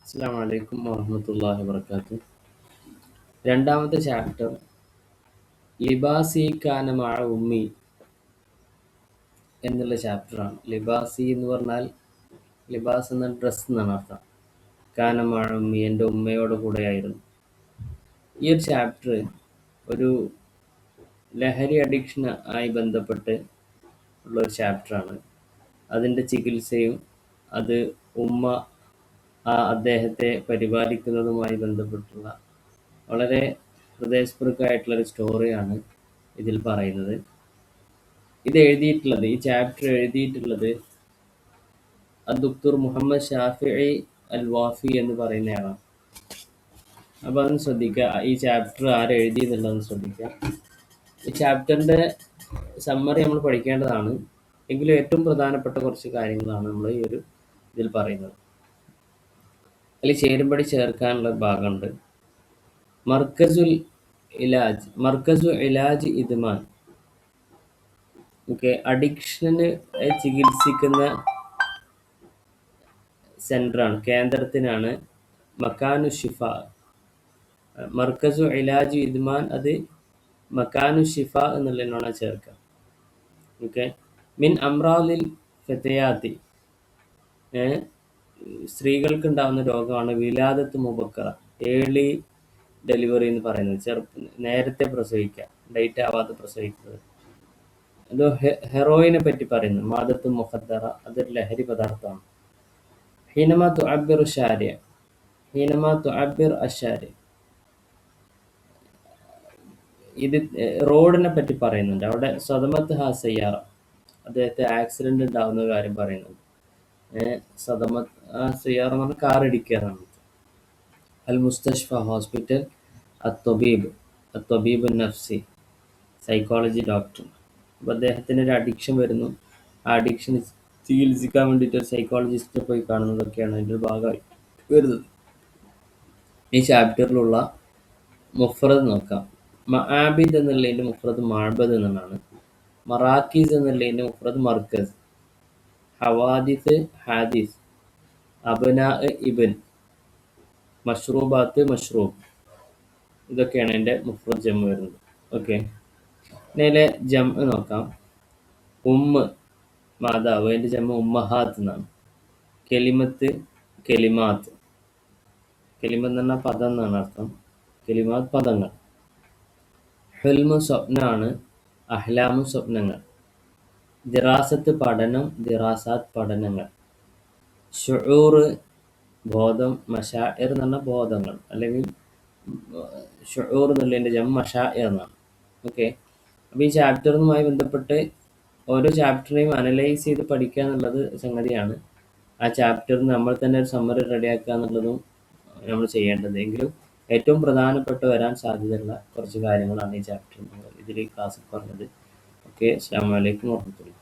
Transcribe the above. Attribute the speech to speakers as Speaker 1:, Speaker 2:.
Speaker 1: അസ്സലാമു അലൈക്കും വറഹ്മത്തുള്ളാഹി വബറകാതുഹു. രണ്ടാമത്തെ ചാപ്റ്റർ ലിബാസി കാന മഅ ഉമ്മി എന്നുള്ള ചാപ്റ്ററാണ്. ലിബാസി എന്ന് പറഞ്ഞാൽ ലിബാസ് എന്ന ഡ്രസ്സ് എന്നാണ് അർത്ഥം. കാന മഅ ഉമ്മി, എൻ്റെ ഉമ്മയോട് കൂടെയായിരുന്നു. ഈ ഒരു ചാപ്റ്റർ ഒരു ലഹരി അഡിക്ഷൻ ആയി ബന്ധപ്പെട്ട് ഉള്ള ഒരു ചാപ്റ്ററാണ്. അതിൻ്റെ ചികിത്സയും അത് ഉമ്മ അദ്ദേഹത്തെ പരിപാലിക്കുന്നതുമായി ബന്ധപ്പെട്ടുള്ള വളരെ ഹൃദയസ്പൃക്കായിട്ടുള്ളൊരു സ്റ്റോറിയാണ് ഇതിൽ പറയുന്നത്. ഈ ചാപ്റ്റർ എഴുതിയിട്ടുള്ളത് ദുക്തൂർ മുഹമ്മദ് ഷാഫിഈ അൽ വാഫി എന്ന് പറയുന്നയാളാണ്. അപ്പോൾ അതൊന്ന് ശ്രദ്ധിക്കുക, ഈ ചാപ്റ്റർ ആരെഴുതി എന്നുള്ളതെന്ന് ശ്രദ്ധിക്കുക. ഈ ചാപ്റ്ററിൻ്റെ സമ്മറി നമ്മൾ പഠിക്കേണ്ടതാണ്, എങ്കിലും ഏറ്റവും പ്രധാനപ്പെട്ട കുറച്ച് കാര്യങ്ങളാണ് നമ്മൾ ഈ ഒരു ഇതിൽ പറയുന്നത്. അതിൽ ചേരുംപടി ചേർക്കാനുള്ള ഭാഗമുണ്ട്. മർക്കസു ഇലാജ് ഇദ്മാൻ. ഓക്കെ, അഡിക്ഷന് ചികിത്സിക്കുന്ന സെൻ്ററാണ്, കേന്ദ്രത്തിനാണ് മക്കാനു ഷിഫ. മർക്കസു ഇലാജ് ഇദ്മാൻ, അത് മക്കാനു ഷിഫ എന്നുള്ളതിനാണ് ചേർക്കുക. ഓക്കെ, മിൻ അമ്രാദിൽ ഫതയാത്തി, സ്ത്രീകൾക്ക് ഉണ്ടാകുന്ന രോഗമാണ് വിലാദത്ത് മുബക്കറ, ഏർലി ഡെലിവറി എന്ന് പറയുന്നത്. നേരത്തെ പ്രസവിക്കുക, ഡേറ്റ് ആവാതെ പ്രസവിക്കുന്നത്. അത് ഹെറോയിനെ പറ്റി പറയുന്നു, മാദത്ത് മുഖദ്ദറ, അതൊരു ലഹരി പദാർത്ഥമാണ്. ഹീനമാ തുഅബ്ബിർ അശാരി, ഇത് റോഡിനെ പറ്റി പറയുന്നുണ്ട്. അവിടെ സദമത്ത് ഹാ സയ്യാറ, അദ്ദേഹത്തെ ആക്സിഡന്റ് ഉണ്ടാകുന്ന കാര്യം പറയുന്നുണ്ട്. സദമത്ത് സയ്യാറ എന്ന് പറഞ്ഞാൽ കാർ ഇടിക്കാറാണ്. അൽ മുസ്തഷ്ഫ ഹോസ്പിറ്റൽ, അത്തൊബീബ് നഫ്സി, സൈക്കോളജി ഡോക്ടർ. അപ്പോൾ അദ്ദേഹത്തിന് ഒരു അഡിക്ഷൻ വരുന്നു. ആ അഡിക്ഷൻ ചികിത്സിക്കാൻ വേണ്ടിയിട്ട് ഒരു സൈക്കോളജിസ്റ്റിനെ പോയി കാണുന്നതൊക്കെയാണ് അതിൻ്റെ ഒരു ഭാഗമായി വരുന്നത്. ഈ ചാപ്റ്ററിലുള്ള മുഫ്രദ് നോക്കാം. മആബിദ് എന്നുള്ളതിൻ്റെ മുഫ്രദ് മഅബദ് എന്നാണ്. മറാക്കീസ് എന്നുള്ളതിൻ്റെ മുഫ്രദ് മർക്കസ്. ഹവാദിസ് ഹാദിസ്, അബ്നാ ഇബ്ൻ, മഷ്റൂബാത്ത് മഷ്റൂബ്, ഇതൊക്കെയാണ് എൻ്റെ മുഫ്രദ് ജംഅ് വരുന്നത്. ഓക്കെ, ഇതിലെ ജംഅ് നോക്കാം. ഉമ്മ് മാതാവ്, അതിൻ്റെ ജംഅ് ഉമ്മഹാത്ത് എന്നാണ്. കെലിമത്ത് കെലിമാത്ത്, കെലിമത്ത് എന്ന് പറഞ്ഞാൽ പദം എന്നാണ് അർത്ഥം. കെലിമാത്ത് പദങ്ങൾ. ഹുൽമു സ്വപ്നമാണ്, അഹ്ലാമു സ്വപ്നങ്ങൾ. ദിറാസത്ത് പഠനം, ദിറാസാത്ത് പഠനങ്ങൾ. ഷുഊർ ബോധം, മശാഇർ എന്ന് പറഞ്ഞാൽ ബോധങ്ങൾ, അല്ലെങ്കിൽ ഷുഊർ എന്നുള്ളതിൻ്റെ ജംഅ് മശാഇർ എന്നാണ്. ഓക്കെ, അപ്പോൾ ഈ ചാപ്റ്ററുമായി ബന്ധപ്പെട്ട് ഓരോ ചാപ്റ്ററിനെയും അനലൈസ് ചെയ്ത് പഠിക്കുക എന്നുള്ളത് സംഗതിയാണ്. ആ ചാപ്റ്ററിന് നമ്മൾ തന്നെ ഒരു സമ്മറി റെഡിയാക്കുക എന്നുള്ളതും നമ്മൾ ചെയ്യേണ്ടത്. എങ്കിലും ഏറ്റവും പ്രധാനപ്പെട്ട് വരാൻ സാധ്യതയുള്ള കുറച്ച് കാര്യങ്ങളാണ് ഈ ചാപ്റ്റർ ഇതിൽ ക്ലാസ്സിൽ പറഞ്ഞത്. ഓക്കെ, അസ്സലാമു അലൈക്കും വറഹ്മത്തുള്ളാഹി.